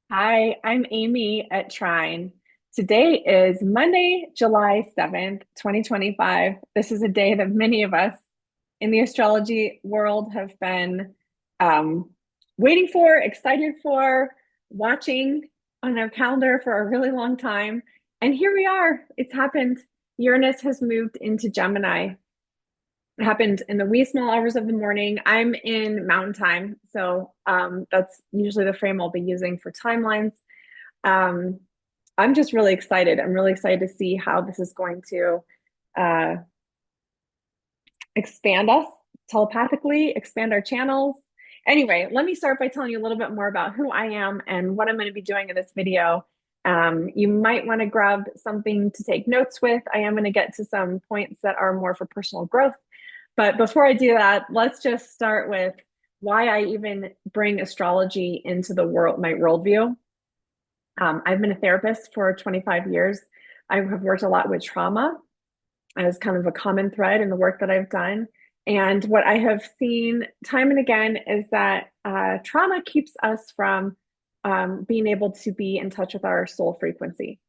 Hi, I'm Amy at Trine. Today is Monday, July 7th, 2025. This is a day that many of us in the astrology world have been um, waiting for, excited for, watching on our calendar for a really long time. And here we are. It's happened. Uranus has moved into Gemini. It happened in the wee small hours of the morning. I'm in mountain time, so that's usually the frame I'll be using for timelines. um, I'm just really excited. I'm really excited to see how this is going to uh, expand us telepathically, expand our channels. Anyway, let me start by telling you a little bit more about who I am and what I'm going to be doing in this video. You might want to grab something to take notes with. I am going to get to some points that are more for personal growth. But before I do that, let's just start with why I even bring astrology into the world, my worldview. I've been a therapist for 25 years. I have worked a lot with trauma as kind of a common thread in the work that I've done. And what I have seen time and again is that trauma keeps us from being able to be in touch with our soul frequency.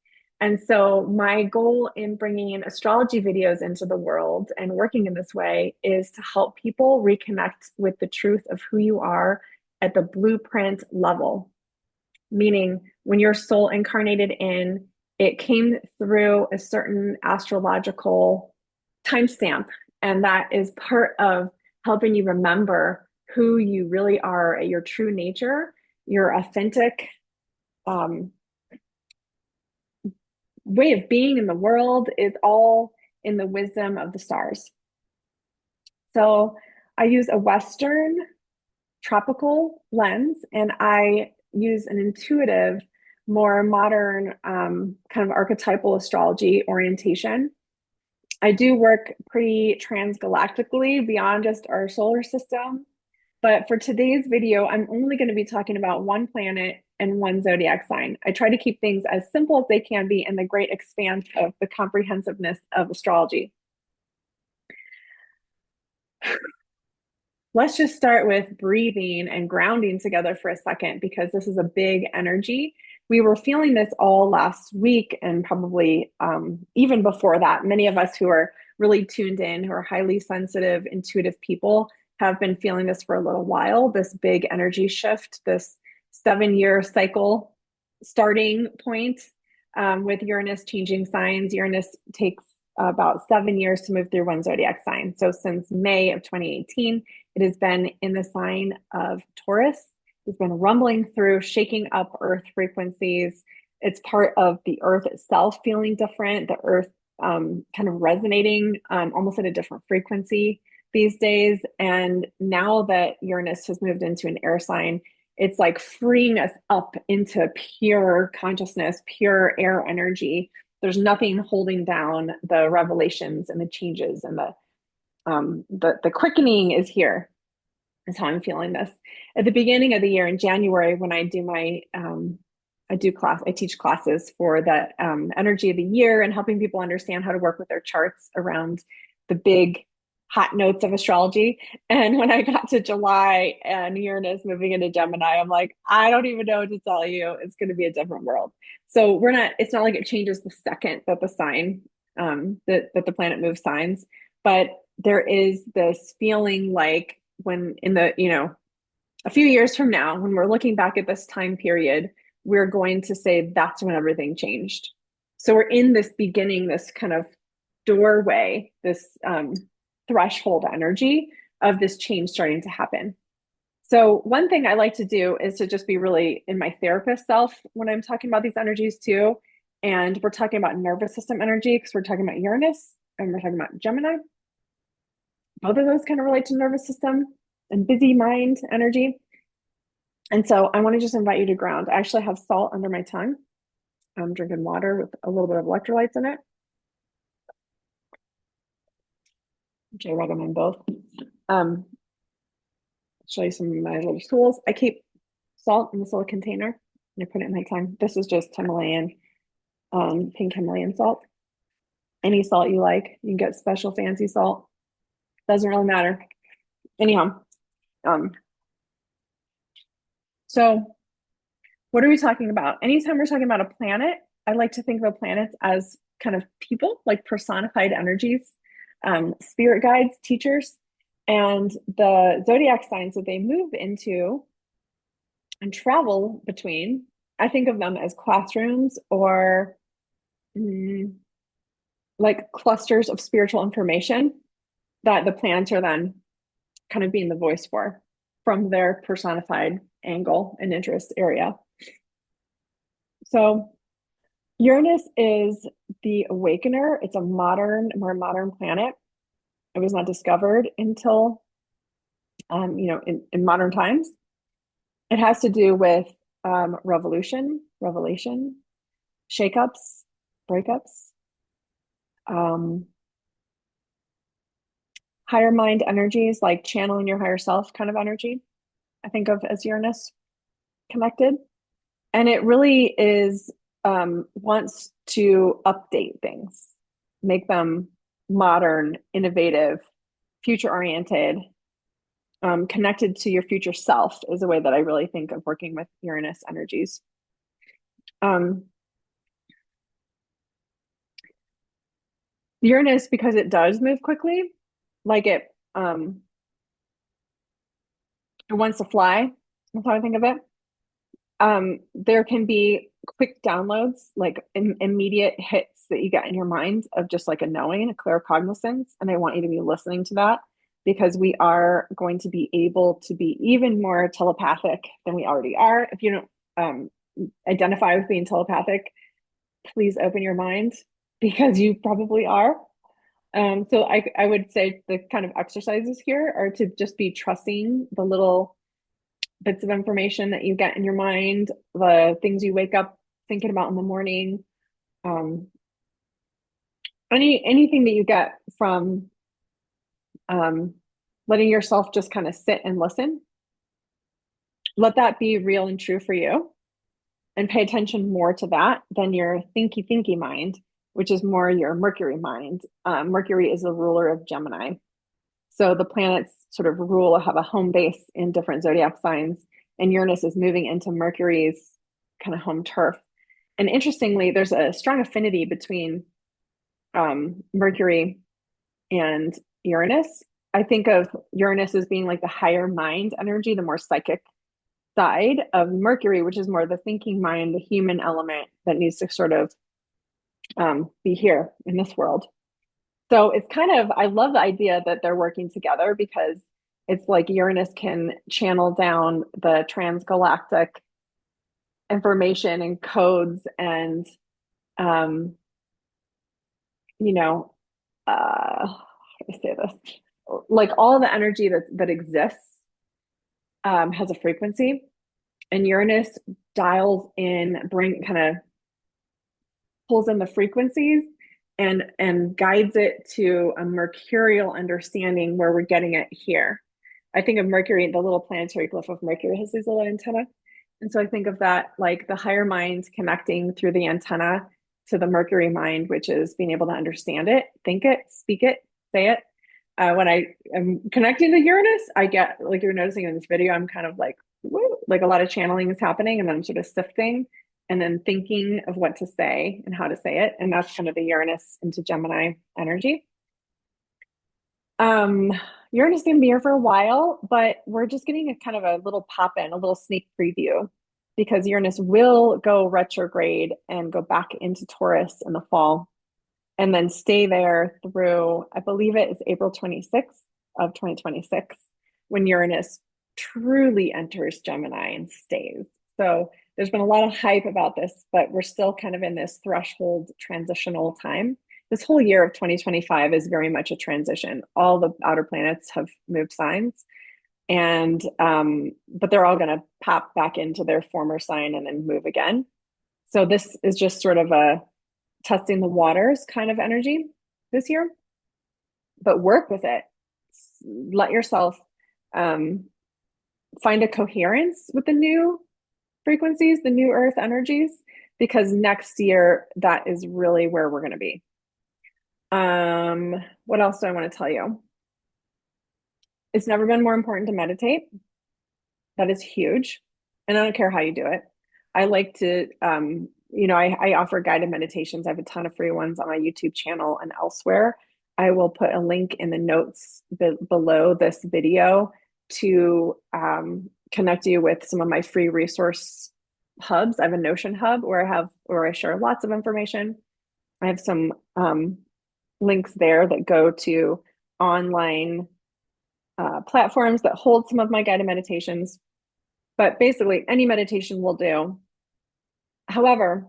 And so, my goal in bringing in astrology videos into the world and working in this way is to help people reconnect with the truth of who you are at the blueprint level, meaning when your soul incarnated in, it came through a certain astrological timestamp. And that is part of helping you remember who you really are at your true nature, your authentic um, way of being in the world is all in the wisdom of the stars. So I use a Western tropical lens, and I use an intuitive, more modern kind of archetypal astrology orientation. I do work pretty transgalactically beyond just our solar system. But for today's video, I'm only going to be talking about one planet and one zodiac sign. I try to keep things as simple as they can be in the great expanse of the comprehensiveness of astrology. Let's just start with breathing and grounding together for a second because this is a big energy. We were feeling this all last week and probably even before that. Many of us who are really tuned in, who are highly sensitive, intuitive people, have been feeling this for a little while. This big energy shift, this 7 year cycle starting point with Uranus changing signs. Uranus takes about 7 years to move through one zodiac sign. So since May of 2018, it has been in the sign of Taurus. It's been rumbling through, shaking up Earth frequencies. It's part of the Earth itself feeling different, the Earth kind of resonating almost at a different frequency these days. And now that Uranus has moved into an air sign, it's like freeing us up into pure consciousness, pure air energy. There's nothing holding down the revelations and the changes and the quickening is here, is how I'm feeling this. At the beginning of the year in January, when I do my I teach classes for the energy of the year and helping people understand how to work with their charts around the big hot notes of astrology. And when I got to July and Uranus moving into Gemini, I'm like, I don't even know what to tell you. It's going to be a different world. So it's not like it changes the second that the sign, that the planet moves signs, but there is this feeling like when in the, a few years from now, when we're looking back at this time period, we're going to say that's when everything changed. So we're in this beginning, this kind of doorway, this threshold energy of this change starting to happen. So one thing I like to do is to just be really in my therapist self when I'm talking about these energies too. And we're talking about nervous system energy because we're talking about Uranus and we're talking about Gemini. Both of those kind of relate to nervous system and busy mind energy. And so I want to just invite you to ground. I actually have salt under my tongue. I'm drinking water with a little bit of electrolytes in it, which I recommend both. Um, show you some of my little tools. I keep salt in this little container and I put it in my tongue. This is just Himalayan, pink Himalayan salt. Any salt you like, you can get special fancy salt. Doesn't really matter. Anyhow, so What are we talking about? Anytime we're talking about a planet, I like to think of planets as kind of people, like personified energies, spirit guides, teachers, and the zodiac signs that they move into and travel between. I think of them as classrooms or mm, like clusters of spiritual information that the planets are then kind of being the voice for from their personified angle and interest area. So Uranus is the awakener. It's a more modern planet. It was not discovered until, in modern times. It has to do with revelation, shakeups, breakups, um, higher mind energies like channeling your higher self kind of energy. I think of as Uranus connected. And it really is wants to update things, make them modern, innovative, future oriented, connected to your future self is a way that I really think of working with Uranus energies. Um, Uranus, because it does move quickly, like it wants to fly. That's how I think of it. There can be quick downloads, like immediate hits that you get in your mind of just like a knowing, a clear cognizance. And I want you to be listening to that because we are going to be able to be even more telepathic than we already are. If you don't identify with being telepathic, please open your mind because you probably are. So I would say the kind of exercises here are to just be trusting the little bits of information that you get in your mind, the things you wake up thinking about in the morning, um, anything that you get from um, letting yourself just kind of sit and listen. Let that be real and true for you, and pay attention more to that than your thinky mind, which is more your Mercury mind. Mercury is the ruler of Gemini. So the planets sort of rule, have a home base in different zodiac signs, and Uranus is moving into Mercury's kind of home turf. And interestingly, there's a strong affinity between Mercury and Uranus. I think of Uranus as being like the higher mind energy, the more psychic side of Mercury, which is more the thinking mind, the human element that needs to sort of be here in this world. So it's kind of, I love the idea that they're working together because it's like Uranus can channel down the transgalactic information and codes and, um, you know, how do I say this? Like all the energy that exists has a frequency, and Uranus dials in, bring kind of pulls in the frequencies and guides it to a mercurial understanding where we're getting it here. I think of Mercury, the little planetary glyph of Mercury has these little antennae. And so I think of that like the higher mind connecting through the antenna to the Mercury mind, which is being able to understand it, think it, speak it, say it. When I am connecting to Uranus, I get, like you're noticing in this video, I'm kind of like, woo, like a lot of channeling is happening, and then I'm sort of sifting and then thinking of what to say and how to say it. And that's kind of the Uranus into Gemini energy. Um, Uranus is going to be here for a while, but we're just getting a kind of a little pop in, a little sneak preview, because Uranus will go retrograde and go back into Taurus in the fall and then stay there through, I believe it is April 26th of 2026 when Uranus truly enters Gemini and stays. So there's been a lot of hype about this, but we're still kind of in this threshold transitional time. This whole year of 2025 is very much a transition. All the outer planets have moved signs, and but they're all going to pop back into their former sign and then move again. So this is just sort of a testing the waters kind of energy this year, but work with it. Let yourself find a coherence with the new frequencies, the new earth energies, because next year that is really where we're going to be. What else do I want to tell you? It's never been more important to meditate. That is huge. And I don't care how you do it. I like to, I offer guided meditations. I have a ton of free ones on my YouTube channel and elsewhere. I will put a link in the notes below this video to connect you with some of my free resource hubs. I have a Notion hub where I share lots of information. I have some links there that go to online platforms that hold some of my guided meditations. But basically, any meditation will do. However,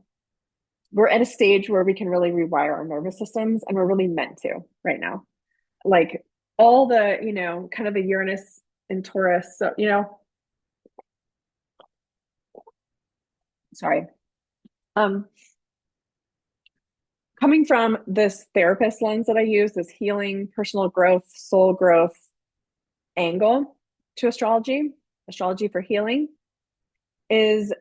we're at a stage where we can really rewire our nervous systems, and we're really meant to right now. Like all the, kind of the Uranus and Taurus. So, sorry. Um, Coming from this therapist lens that I use, this healing, personal growth, soul growth angle to astrology for healing is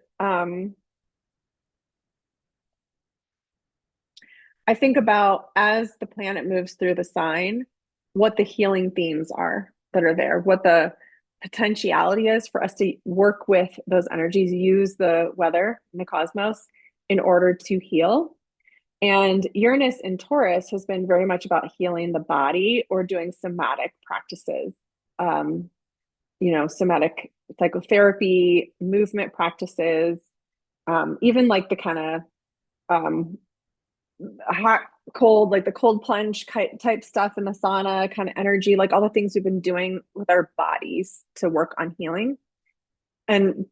I think about as the planet moves through the sign, what the healing themes are that are there, what the potentiality is for us to work with those energies, use the weather and the cosmos in order to heal. And Uranus in Taurus has been very much about healing the body or doing somatic practices, um, somatic psychotherapy, movement practices, even like the kind of um, hot, cold, like the cold plunge type stuff in the sauna kind of energy, like all the things we've been doing with our bodies to work on healing. And,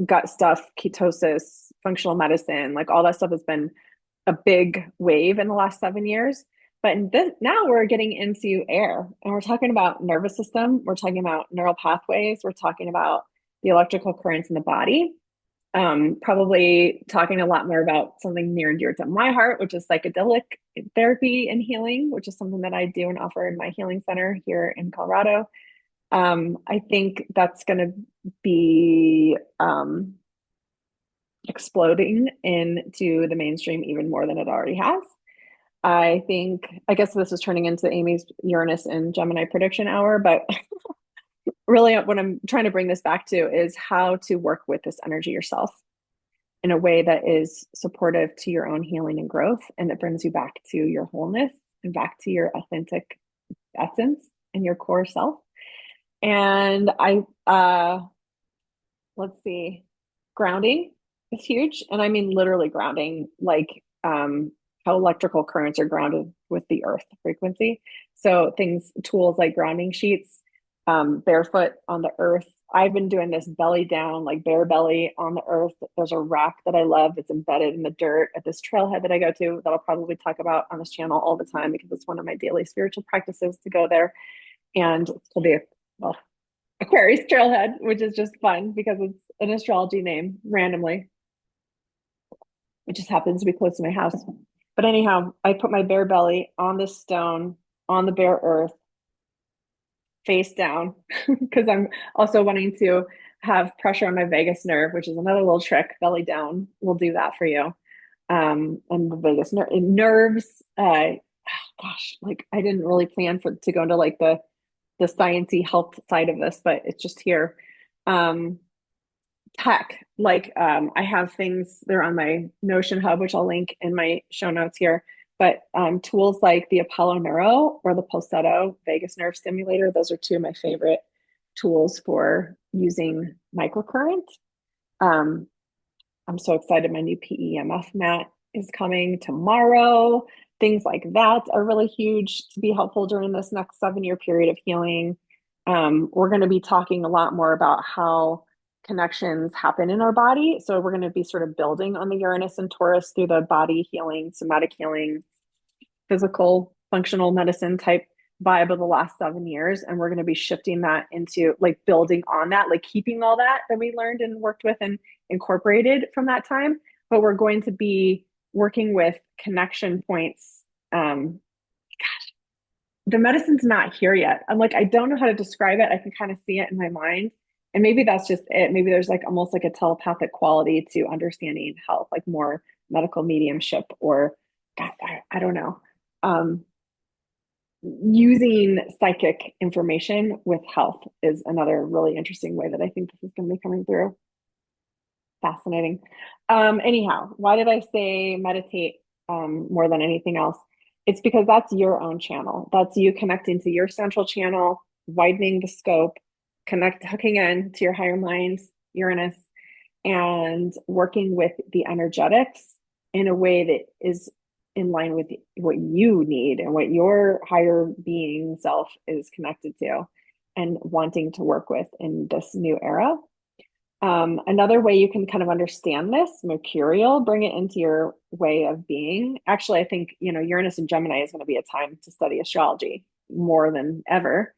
gut stuff, ketosis, functional medicine, like all that stuff has been a big wave in the last 7 years. But now we're getting into air and we're talking about nervous system. We're talking about neural pathways. We're talking about the electrical currents in the body. Probably talking a lot more about something near and dear to my heart, which is psychedelic therapy and healing, which is something that I do and offer in my healing center here in Colorado. I think that's going to be exploding into the mainstream even more than it already has. I guess this is turning into Amy's Uranus and Gemini prediction hour, but really what I'm trying to bring this back to is how to work with this energy yourself in a way that is supportive to your own healing and growth, and that brings you back to your wholeness and back to your authentic essence and your core self. And let's see, grounding is huge. And I mean, literally grounding, like how electrical currents are grounded with the earth frequency. So tools like grounding sheets, barefoot on the earth. I've been doing this belly down, like bare belly on the earth. There's a rack that I love that's embedded in the dirt at this trailhead that I go to that I'll probably talk about on this channel all the time because it's one of my daily spiritual practices to go there. And it'll be well, Aquarius trailhead, which is just fun because it's an astrology name randomly. It just happens to be close to my house. But anyhow, I put my bare belly on this stone on the bare earth, face down, because I'm also wanting to have pressure on my vagus nerve, which is another little trick. Belly down will do that for you. And the vagus nerves, gosh, like I didn't really plan to go into like the sciencey health side of this, but it's just here. Tech, like I have things, they're on my Notion hub, which I'll link in my show notes here. But tools like the Apollo Neuro or the Pulsetto vagus nerve stimulator, those are two of my favorite tools for using microcurrent. I'm so excited. My new PEMF mat is coming tomorrow. Things like that are really huge to be helpful during this next 7-year period of healing. We're going to be talking a lot more about how connections happen in our body. So we're going to be sort of building on the Uranus and Taurus through the body healing, somatic healing, physical, functional medicine type vibe of the last 7 years. And we're going to be shifting that into like building on that, like keeping all that we learned and worked with and incorporated from that time. But we're going to be working with connection points. Gosh, the medicine's not here yet. I'm like, I don't know how to describe it. I can kind of see it in my mind. And maybe that's just it. Maybe there's like almost like a telepathic quality to understanding health, like more medical mediumship or God, I don't know. Using psychic information with health is another really interesting way that I think this is going to be coming through. Fascinating. Anyhow, why did I say meditate more than anything else? It's because that's your own channel. That's you connecting to your central channel, widening the scope, hooking in to your higher mind, Uranus, and working with the energetics in a way that is in line with what you need and what your higher being self is connected to and wanting to work with in this new era. Another way you can kind of understand this, mercurial, bring it into your way of being. Actually, I think, Uranus and Gemini is going to be a time to study astrology more than ever.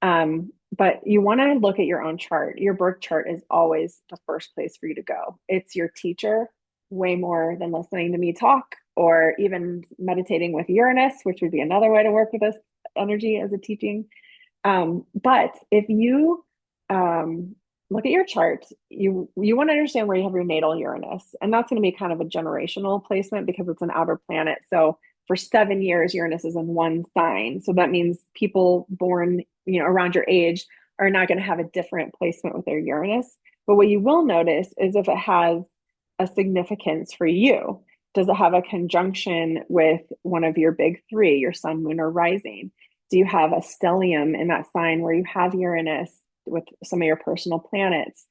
But you want to look at your own chart. Your birth chart is always the first place for you to go. It's your teacher, way more than listening to me talk or even meditating with Uranus, which would be another way to work with this energy as a teaching. But if you look at your chart, you want to understand where you have your natal Uranus, and that's going to be kind of a generational placement because it's an outer planet. So for 7 years, Uranus is in one sign. So that means people born, around your age are not going to have a different placement with their Uranus. But what you will notice is if it has a significance for you. Does it have a conjunction with one of your big three, your sun, moon, or rising? Do you have a stellium in that sign where you have Uranus with some of your personal planets?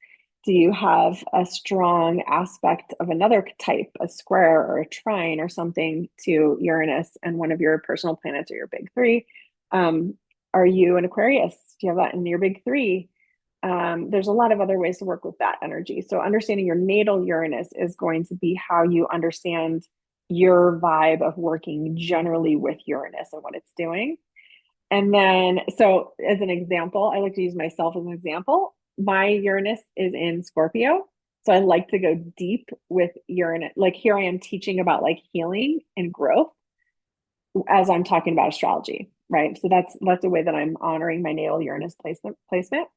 Do you have a strong aspect of another type, a square or a trine or something to Uranus and one of your personal planets or your big three? Are you an Aquarius? Do you have that in your big three? There's a lot of other ways to work with that energy. So understanding your natal Uranus is going to be how you understand your vibe of working generally with Uranus and what it's doing. And then, so as an example, I like to use myself as an example. My Uranus is in Scorpio. So I like to go deep with Uranus. Like here I am teaching about like healing and growth as I'm talking about astrology, right? So that's a way that I'm honoring my natal Uranus placement.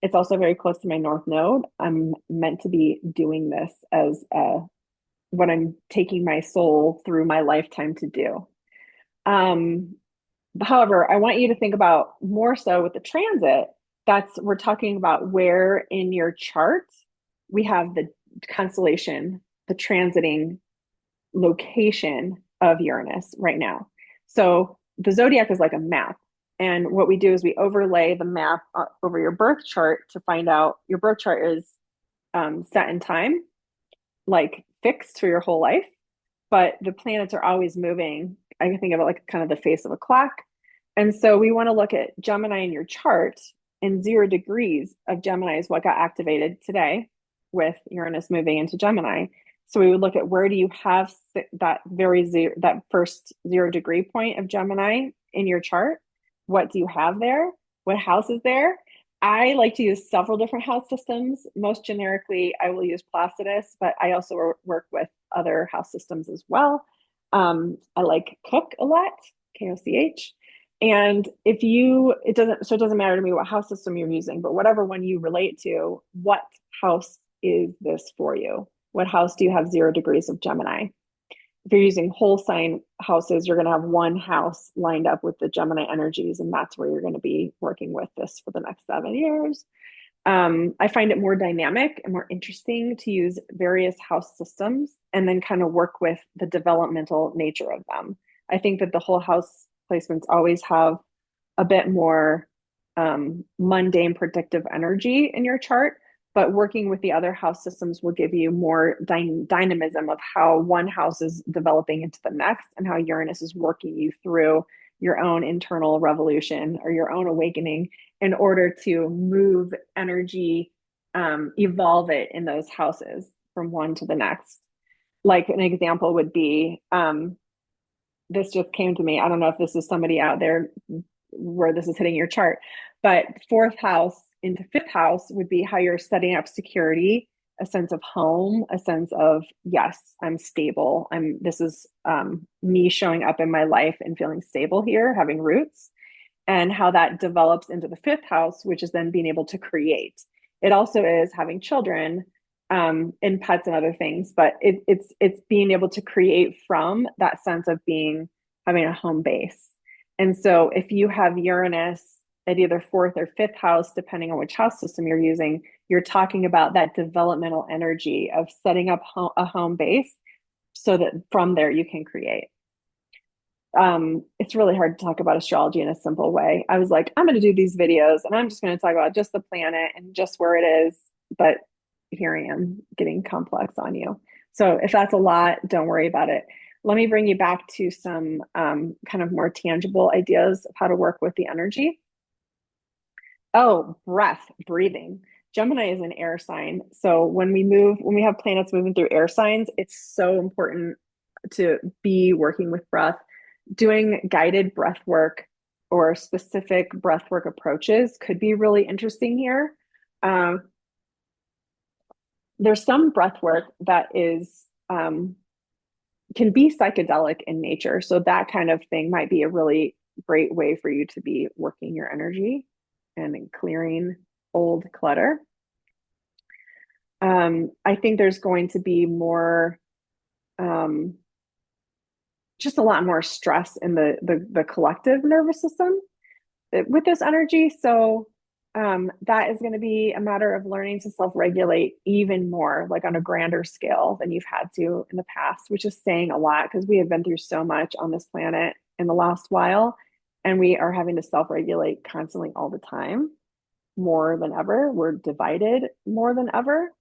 It's also very close to my North Node. I'm meant to be doing this as what I'm taking my soul through my lifetime to do. Um, However, I want you to think about more so with the transit. We're talking about where in your chart we have the constellation, the transiting location of Uranus right now. So the zodiac is like a map. And what we do is we overlay the map over your birth chart to find out your birth chart is set in time, like fixed for your whole life, but the planets are always moving. I can think of it like kind of the face of a clock. And so we want to look at Gemini in your chart, and 0 degrees of Gemini is what got activated today with Uranus moving into Gemini. So we would look at where do you have that first 0 degree point of Gemini in your chart? What do you have there? What house is there? I like to use several different house systems. Most generically, I will use Placidus, but I also work with other house systems as well. I like Cook a lot, Koch. And it doesn't matter to me what house system you're using, but whatever one you relate to, what house is this for you? What house do you have 0 degrees of Gemini? If you're using whole sign houses, you're going to have one house lined up with the Gemini energies, and that's where you're going to be working with this for the next 7 years. I find it more dynamic and more interesting to use various house systems and then kind of work with the developmental nature of them. I think that the whole house placements always have a bit more mundane predictive energy in your chart, but working with the other house systems will give you more dynamism of how one house is developing into the next and how Uranus is working you through your own internal revolution or your own awakening in order to move energy, evolve it in those houses from one to the next. Like an example would be, this just came to me. I don't know if this is somebody out there where this is hitting your chart, but fourth house into fifth house would be how you're setting up security, a sense of home, a sense of, yes, I'm stable. This is me showing up in my life and feeling stable here, having roots, and how that develops into the fifth house, which is then being able to create. It also is having children, and pets and other things, but it's being able to create from that sense of having a home base. And so if you have Uranus at either fourth or fifth house, depending on which house system you're using, you're talking about that developmental energy of setting up a home base so that from there you can create. It's really hard to talk about astrology in a simple way. I was like, I'm going to do these videos and I'm just going to talk about just the planet and just where it is. But here I am getting complex on you. So if that's a lot, don't worry about it. Let me bring you back to some kind of more tangible ideas of how to work with the energy. Oh, breath, breathing. Gemini is an air sign. So when we have planets moving through air signs, it's so important to be working with breath. Doing guided breath work or specific breath work approaches could be really interesting here. Um, there's some breath work that is can be psychedelic in nature. So that kind of thing might be a really great way for you to be working your energy and clearing old clutter. I think there's going to be more, um, just a lot more stress in the collective nervous system with this energy. So that is going to be a matter of learning to self-regulate even more, like on a grander scale than you've had to in the past, which is saying a lot because we have been through so much on this planet in the last while, and we are having to self-regulate constantly all the time, more than ever. We're divided more than ever,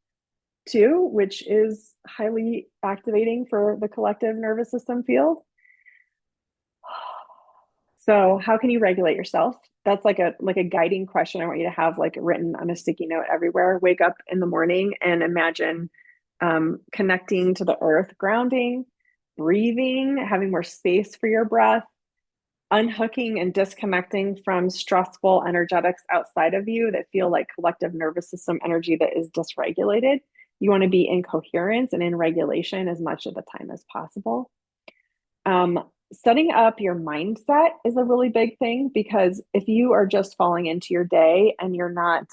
too, which is highly activating for the collective nervous system field. So how can you regulate yourself? That's like a guiding question I want you to have like written on a sticky note everywhere. Wake up in the morning and imagine connecting to the earth, grounding, breathing, having more space for your breath, unhooking and disconnecting from stressful energetics outside of you that feel like collective nervous system energy that is dysregulated. You want to be in coherence and in regulation as much of the time as possible. Um, Setting up your mindset is a really big thing because if you are just falling into your day and you're not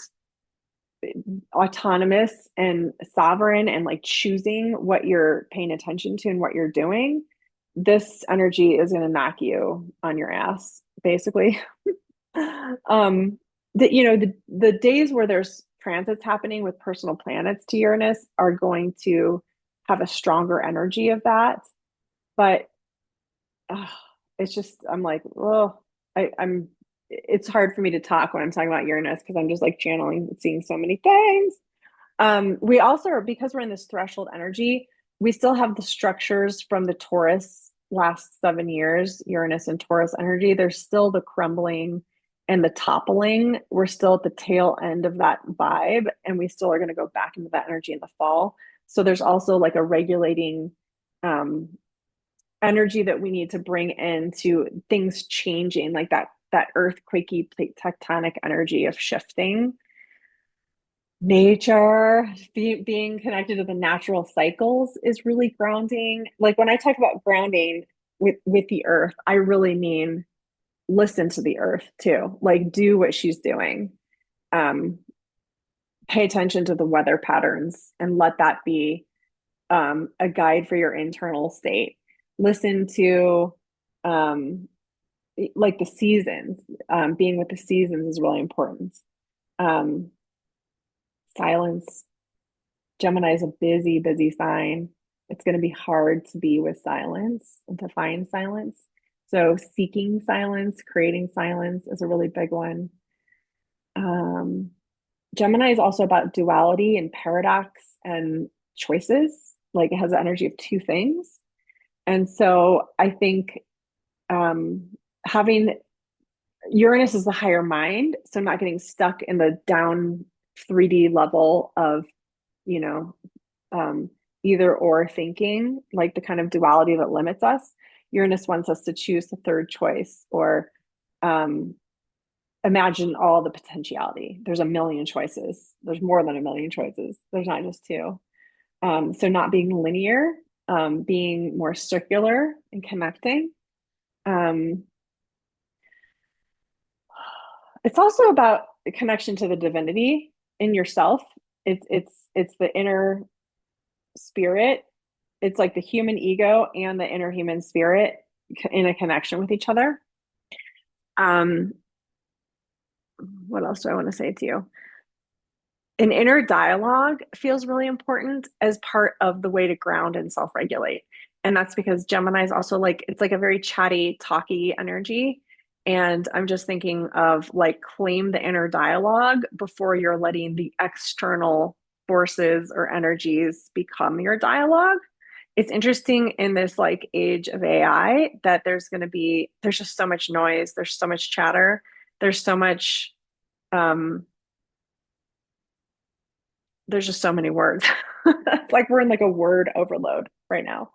autonomous and sovereign and like choosing what you're paying attention to and what you're doing, this energy is going to knock you on your ass, basically. The days where there's transits happening with personal planets to Uranus are going to have a stronger energy of that. But uh, it's just I'm like, oh, I'm it's hard for me to talk when I'm talking about Uranus because I'm just like channeling and seeing so many things. We also are because we're in this threshold energy, we still have the structures from the Taurus last 7 years, Uranus and Taurus energy. There's still the crumbling and the toppling. We're still at the tail end of that vibe, and we still are going to go back into that energy in the fall. So there's also like a regulating um, energy that we need to bring into things changing, like that earthquakey plate tectonic energy of shifting nature, being connected to the natural cycles is really grounding. Like when I talk about grounding with the earth, I really mean listen to the earth too. Like do what she's doing. Um, Pay attention to the weather patterns and let that be a guide for your internal state. Listen to um, like the seasons. Being with the seasons is really important. Um, Silence. Gemini is a busy, busy sign. It's going to be hard to be with silence and to find silence. So, seeking silence, creating silence is a really big one. Um, Gemini is also about duality and paradox and choices. Like it has the energy of two things. And so, I think um, having Uranus is the higher mind. So, not getting stuck in the down 3D level of, you know, um, either or thinking, like the kind of duality that limits us. Uranus wants us to choose the third choice or um, imagine all the potentiality. There's a million choices. There's more than a million choices. There's not just two. So not being linear, being more circular and connecting. Um, it's also about the connection to the divinity in yourself. It's the inner spirit. It's like the human ego and the inner human spirit in a connection with each other. Um, what else do I want to say to you? An inner dialogue feels really important as part of the way to ground and self-regulate. And that's because Gemini is also like, it's like a very chatty, talky energy. And I'm just thinking of like claim the inner dialogue before you're letting the external forces or energies become your dialogue. It's interesting in this like age of AI that there's just so much noise, there's so much chatter, there's so much um there's just so many words. It's like we're in like a word overload right now.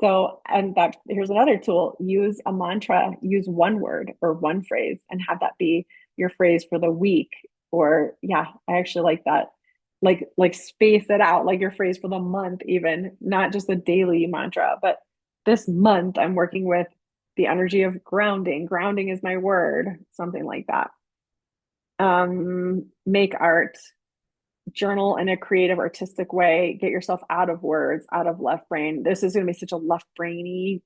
So, and that here's another tool: use a mantra, use one word or one phrase, and have that be your phrase for the week. Or, yeah, I actually like that. Like space it out, like your phrase for the month, even not just a daily mantra, but this month I'm working with the energy of grounding. Grounding is my word, something like that. Make art, journal in a creative, artistic way. Get yourself out of words, out of left brain. This is going to be such a left brainy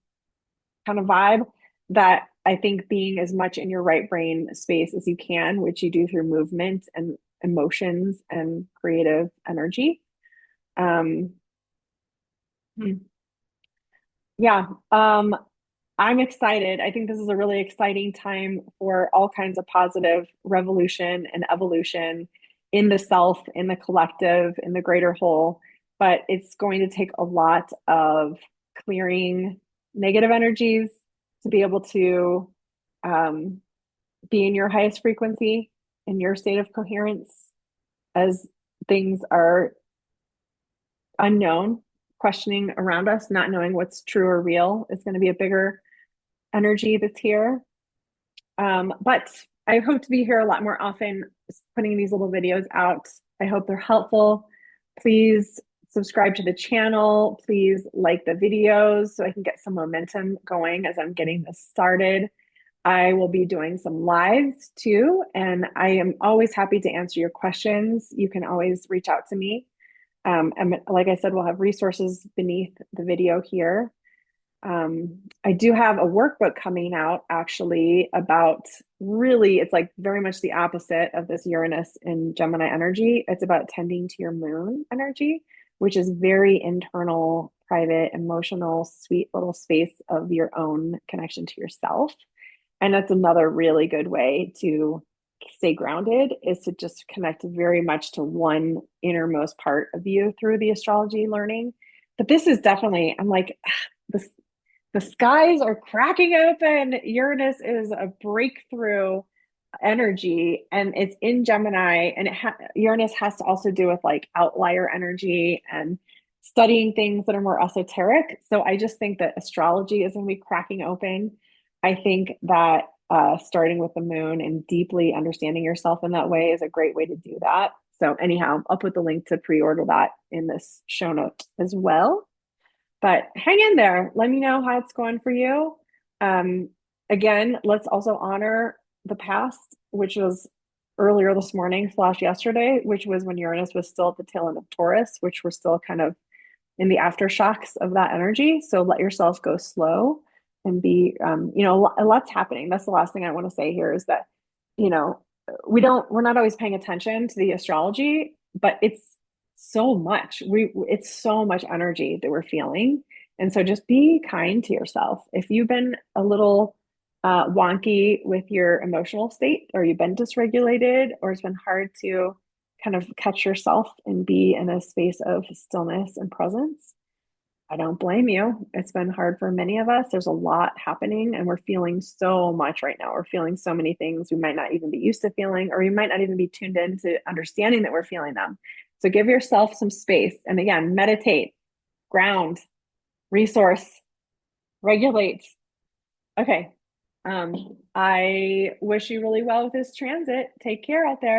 kind of vibe that I think being as much in your right brain space as you can, which you do through movement and emotions and creative energy. Um, hmm, yeah. I'm excited. I think this is a really exciting time for all kinds of positive revolution and evolution in the self, in the collective, in the greater whole. But it's going to take a lot of clearing negative energies to be able to um, be in your highest frequency, in your state of coherence, as things are unknown, questioning around us, not knowing what's true or real is going to be a bigger energy that's here. But I hope to be here a lot more often, putting these little videos out. I hope they're helpful. Please subscribe to the channel. Please like the videos so I can get some momentum going as I'm getting this started. I will be doing some lives too, and I am always happy to answer your questions. You can always reach out to me. And like I said, we'll have resources beneath the video here. I do have a workbook coming out actually about really, it's like very much the opposite of this Uranus and Gemini energy. It's about tending to your moon energy, which is very internal, private, emotional, sweet little space of your own connection to yourself. And that's another really good way to stay grounded is to just connect very much to one innermost part of you through the astrology learning. But this is definitely, I'm like, this the skies are cracking open. Uranus is a breakthrough energy and it's in Gemini and Uranus has to also do with like outlier energy and studying things that are more esoteric. So I just think that astrology is going to be cracking open. I think that starting with the moon and deeply understanding yourself in that way is a great way to do that. So anyhow, I'll put the link to pre-order that in this show note as well. But hang in there. Let me know how it's going for you. Um, Again, let's also honor the past, which was earlier this morning slash yesterday, which was when Uranus was still at the tail end of Taurus, which we're still kind of in the aftershocks of that energy. So let yourself go slow and be, a lot's happening. That's the last thing I want to say here is that, you know, we're not always paying attention to the astrology, but it's so much energy that we're feeling. And so just be kind to yourself. If you've been a little wonky with your emotional state, or you've been dysregulated, or it's been hard to kind of catch yourself and be in a space of stillness and presence, I don't blame you. It's been hard for many of us. There's a lot happening, and we're feeling so much right now. We're feeling so many things we might not even be used to feeling, or we might not even be tuned into understanding that we're feeling them. So give yourself some space. And again, meditate, ground, resource, regulate. Okay. I wish you really well with this transit. Take care out there.